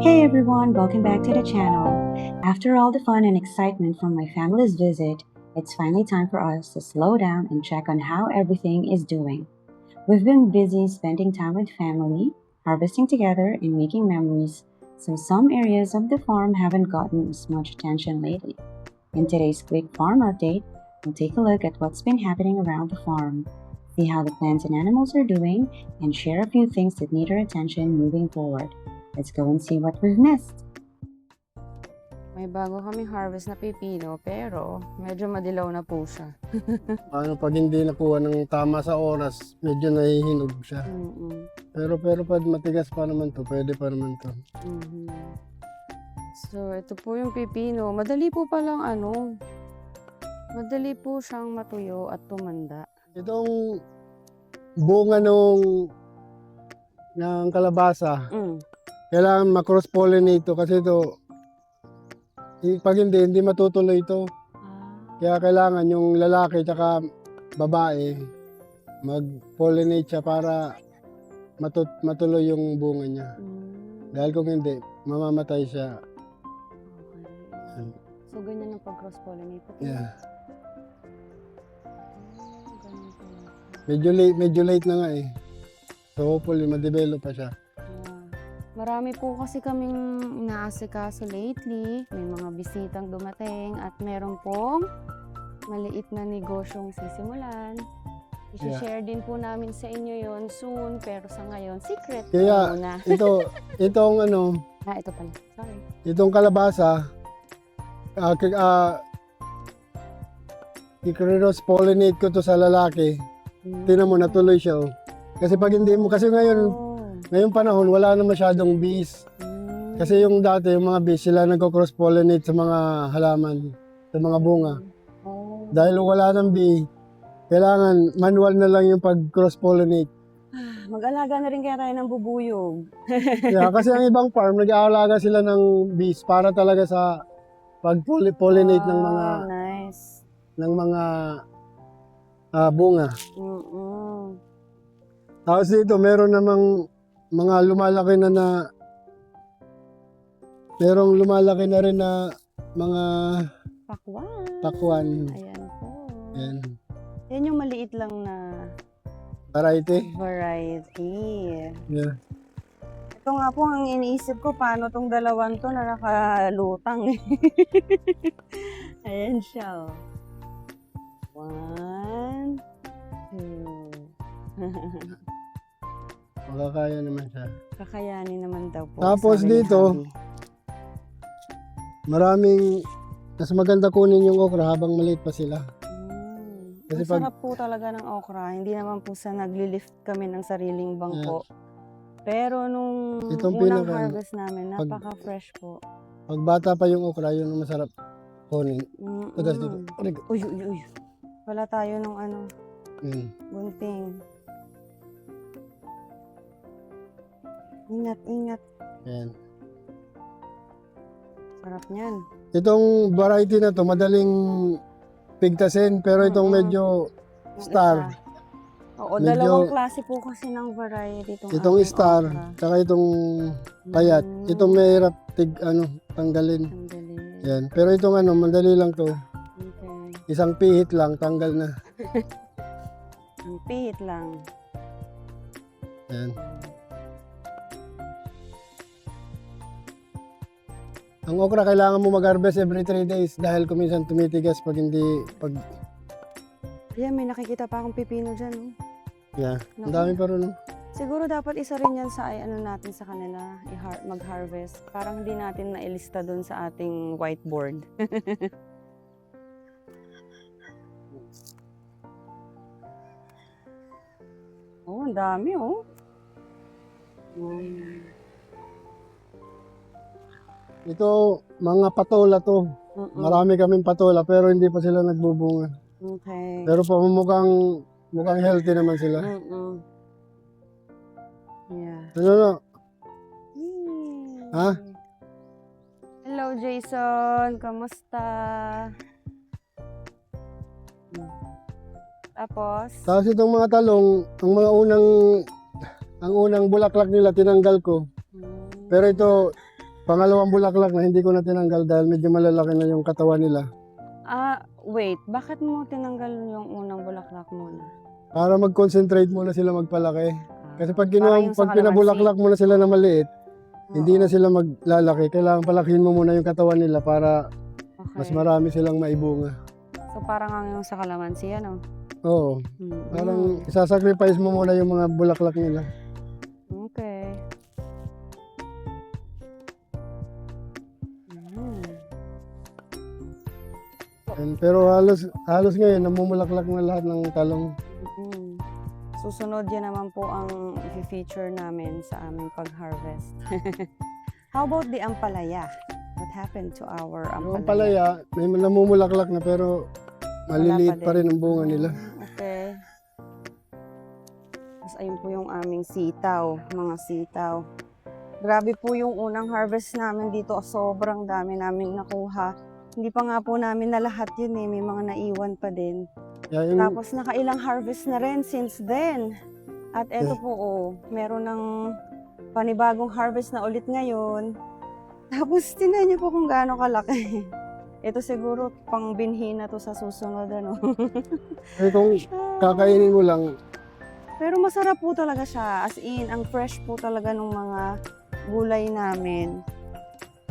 Hey everyone, welcome back to the channel. After all the fun and excitement from my family's visit, it's finally time for us to slow down and check on how everything is doing. We've been busy spending time with family, harvesting together, and making memories, so some areas of the farm haven't gotten as much attention lately. In today's quick farm update, we'll take a look at what's been happening around the farm, see how the plants and animals are doing, and share a few things that need our attention moving forward. Let's go and see what we've missed. May bago kaming harvest na pipino pero medyo madilaw na po siya. Pag hindi nakuha ng tama sa oras, medyo nahihinog siya. Pero pag matigas pa naman to, pwede pa naman to. So ito po yung pipino. Madali po palang madali po siyang matuyo at tumanda. Itong bunga ng kalabasa, kailangan ma-cross-pollinate to kasi ito, pag hindi matutuloy ito. Kaya kailangan yung lalaki at babae mag-pollinate siya para matuloy yung bunga niya. Dahil kung hindi, mamamatay siya. Okay. So ganyan ang pag-cross-pollinate. Yeah. Ganyan pala. Medyo late na nga eh. So hopefully ma-develop pa siya. Marami po kasi kaming inaasikaso lately. May mga bisitang dumating at meron pong maliit na negosyong sisimulan. I-share din po namin sa inyo yon soon, pero sa ngayon, secret Kaya muna. itong Ito pala. Sorry. itong kalabasa, i-cross pollinate ko to sa lalaki. Tingnan mo, natuloy siya. Oh. Kasi pag hindi mo, kasi ngayong panahon, wala na masyadong bees. Kasi yung dati, yung mga bees, sila nagko-cross pollinate sa mga halaman, sa mga bunga. Dahil wala ng bee, kailangan manual na lang yung pag-cross pollinate. Mag-alaga na rin kaya tayo ng bubuyog. Yeah, kasi ang ibang farm, nag-aalaga sila ng bees para talaga sa pag-pollinate ng mga Nice. bunga. Tapos dito, meron namang mga lumalaki merong lumalaki na rin na mga pakwan. Ayan po. Yan. Yan yung maliit lang na Variety. Yeah. Ito nga po ang iniisip ko, paano tong dalawang to na nakalutang. Ayan siya. 1, 2. Makakaya naman siya. Kakayanin naman daw po. Tapos sabi ni dito, Habi. mas maganda kunin yung okra habang maliit pa sila. Kasi Ang sarap po talaga ng okra. Hindi naman po sa naglilift kami ng sariling bangko. Pero nung unang harvest namin, napaka-fresh po. Pag bata pa yung okra, yun ang masarap kunin. Tagas dito. Uy. Wala tayo nung Yan. gunting. Ingat. Yan. Sarap niyan. Itong variety na to, madaling pigtasin, pero itong medyo star. Oo, medyo, dalawang klase po kasi ng variety. Itong star, tsaka itong payat. Itong mahirap tanggalin. Yan. Pero itong madali lang to. Okay. Isang pihit lang, tanggal na. Ang pihit lang. Yan. Ang okra, kailangan mo mag-harvest every 3 days dahil kuminsan tumitigas pag Ayan, may nakikita pa akong pipino dyan. Oh. Yeah, ang dami pa rin. Siguro dapat isa rin yan sa natin sa kanila, mag-harvest. Parang hindi natin nailista dun sa ating whiteboard. Oh, ang dami Ito, mga patola to. Marami kaming patola pero hindi pa sila nagbubunga. Okay. Pero mukhang healthy naman sila. Yeah. Ano? Ha? Hello, Jason. Kamusta? Tapos itong mga talong, ang unang bulaklak nila tinanggal ko. Pero ito, pangalawang bulaklak na hindi ko na tinanggal dahil medyo malalaki na yung katawan nila. Wait, bakit mo tinanggal yung unang bulaklak muna? Para mag-concentrate muna sila magpalaki. Kasi pag, Parang yung sa pag pinabulaklak mo na sila na maliit, hindi Oo. na sila maglalaki. Kailangan palakihin mo muna yung katawan nila para Okay. mas marami silang maibunga. So parang ang yung sa kalamansi, ano? Oo. Parang isasacrifice mo muna yung mga bulaklak nila. Okay. Pero halos ngayon, namumulaklak na lahat ng talong. Susunod yan naman po ang i-feature namin sa aming pag-harvest. How about the ampalaya? What happened to our Yung ampalaya? palaya, may namumulaklak na pero maliliit Wala pa rin ang bunga nila. Okay. Tapos ayun po yung aming sitaw, mga sitaw. Grabe po yung unang harvest namin dito. Sobrang dami namin nakuha. Hindi pa nga po namin na lahat yun eh. May mga naiwan pa din. Yeah, Tapos nakailang harvest na rin since then. At eto po, meron ng panibagong harvest na ulit ngayon. Tapos tingnan niyo po kung gaano kalaki. Ito siguro pang binhi na to sa susunod, ano. kung kakainin mo lang, Pero masarap po talaga siya. As in, ang fresh po talaga ng mga gulay namin.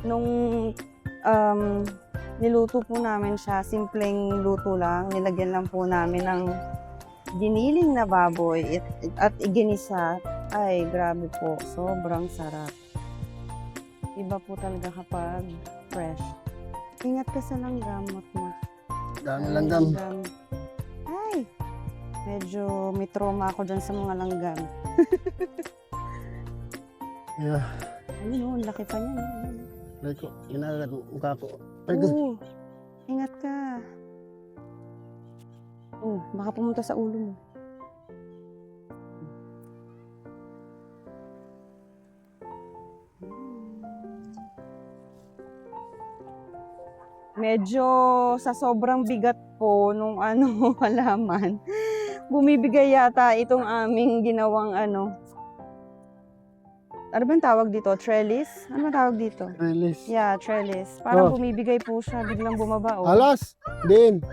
Nung niluto po namin siya, simpleng luto lang. Nilagyan lang po namin ng giniling na baboy at iginisa. Ay, grabe po. Sobrang sarap. Iba po talaga kapag fresh. Ingat ka sa langgamot mo. dami langgam. Ay, medyo may trauma ako dyan sa mga langgam. Yeah. Ayun, ang laki pa niya. Like, inagat mo, mukha ko. Ay, Oo, ingat ka. Baka pumunta sa ulo mo. Medyo sa sobrang bigat po nung halaman, bumibigay yata itong aming ginawang ano bang tawag dito? Trellis? Ano bang tawag dito? release. Yeah, trellis. Parang Oh. bumibigay po siya, biglang bumaba. Oh. Alas! Din!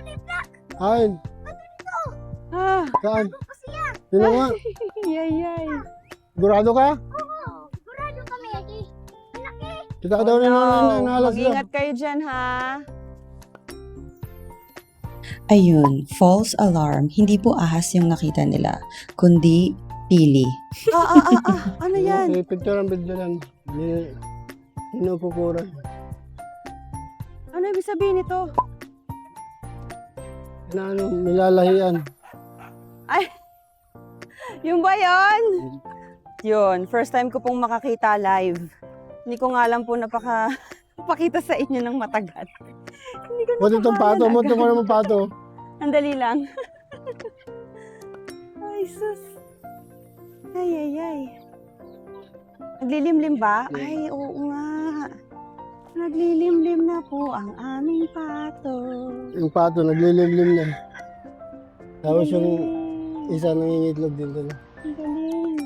Ayn! Ah, Saan? Sino nga? yay. Sigurado ka? Sigurado kami. Kita ka daw na alas na. Mag-ingat kayo dyan, ha? Ayun, false alarm. Hindi po ahas yung nakita nila, kundi pili. Ano yan? Picture ang video yan. Inupukuran. Ano ibig sabihin nito? Nilalahian. Yung ba yun? Yun, first time ko pong makakita live. Hindi ko nga alam po pakita sa inyo ng matagal. Hindi ko Buti itong pato. napakalan Buti agad. mo naman pato. Ang dali lang. Ay, sus. Ay. Naglilimlim ba? Ay, oo nga. Naglilimlim na po ang aming pato. Yung pato, naglilimlim na. Tapos yung Galing. isa nangingitlog din doon. Ang galing.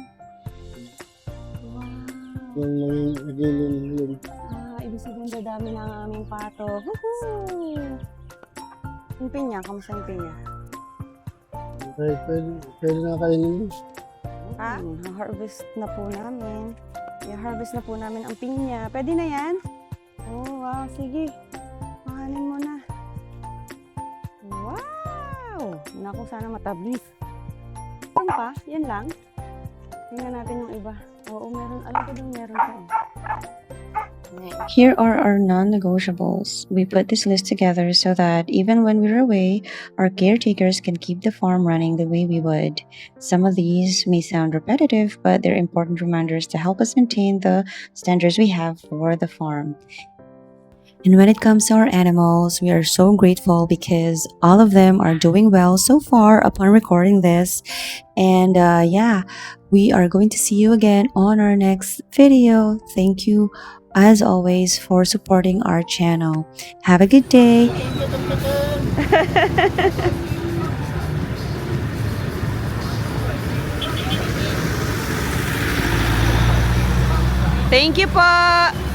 Wow. Yung naglilimlim. Ibig sabihin dadami na ang aming pato. Woohoo! Yung pinya, kamusta yung pinya? Pwede na kainin mo. Harvest na po namin. I-harvest na po namin ang pinya. Pwede na yan? Oh, wow. Sige. Mahanin mo na. Wow! Naku, sana matablis. Yan pa? Yan lang? Tingnan natin yung iba. Oo, meron. Alam ko doon meron pa. Here are our non-negotiables. We put this list together so that even when we're away, our caretakers can keep the farm running the way we would. Some of these may sound repetitive, but they're important reminders to help us maintain the standards we have for the farm. And when it comes to our animals, we are so grateful because all of them are doing well so far upon recording this. And we are going to see you again on our next video. Thank you, as always, for supporting our channel. Have a good day. Thank you po!